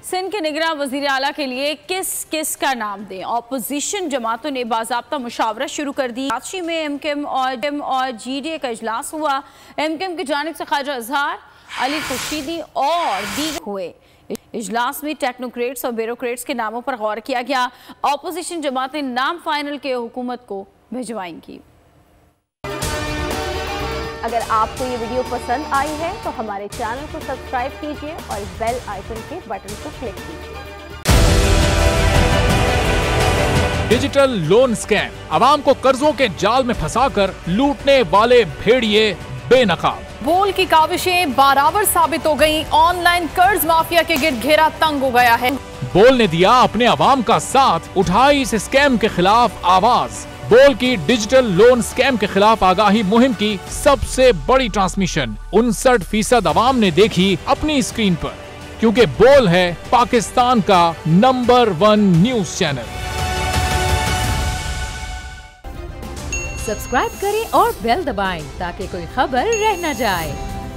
सिंध के निगरां वज़ीर आला के लिए किस किस का नाम दें? ऑपोजिशन जमातों ने बाज़ाब्ता मुशावरा शुरू कर दी। कराची में एमकेएम और जीडीए का इजलास हुआ। एमकेएम की जानिब से ख्वाजा अजहर, अली खुर्शीदी और दीगर हुए। इजलास में टेक्नोक्रेट्स और ब्यूरोक्रेट्स के नामों पर गौर किया गया। ऑपोजिशन जमातें नाम फाइनल के हुकूमत को भिजवाएंगी। अगर आपको ये वीडियो पसंद आई है तो हमारे चैनल को सब्सक्राइब कीजिए और बेल आइकन के बटन को क्लिक कीजिए। डिजिटल लोन स्कैम, आवाम को कर्जों के जाल में फंसाकर लूटने वाले भेड़िए बेनकाब। बोल की काविशें बाराबर साबित हो गई। ऑनलाइन कर्ज माफिया के गिर्द घेरा तंग हो गया है। बोल ने दिया अपने आवाम का साथ, उठाई इस स्कैम के खिलाफ आवाज। बोल की डिजिटल लोन स्कैम के खिलाफ आगाही मुहिम की सबसे बड़ी ट्रांसमिशन 59% आवाम ने देखी अपनी स्क्रीन पर, क्योंकि बोल है पाकिस्तान का नंबर 1 न्यूज चैनल। सब्सक्राइब करें और बेल दबाएं ताकि कोई खबर रह न जाए।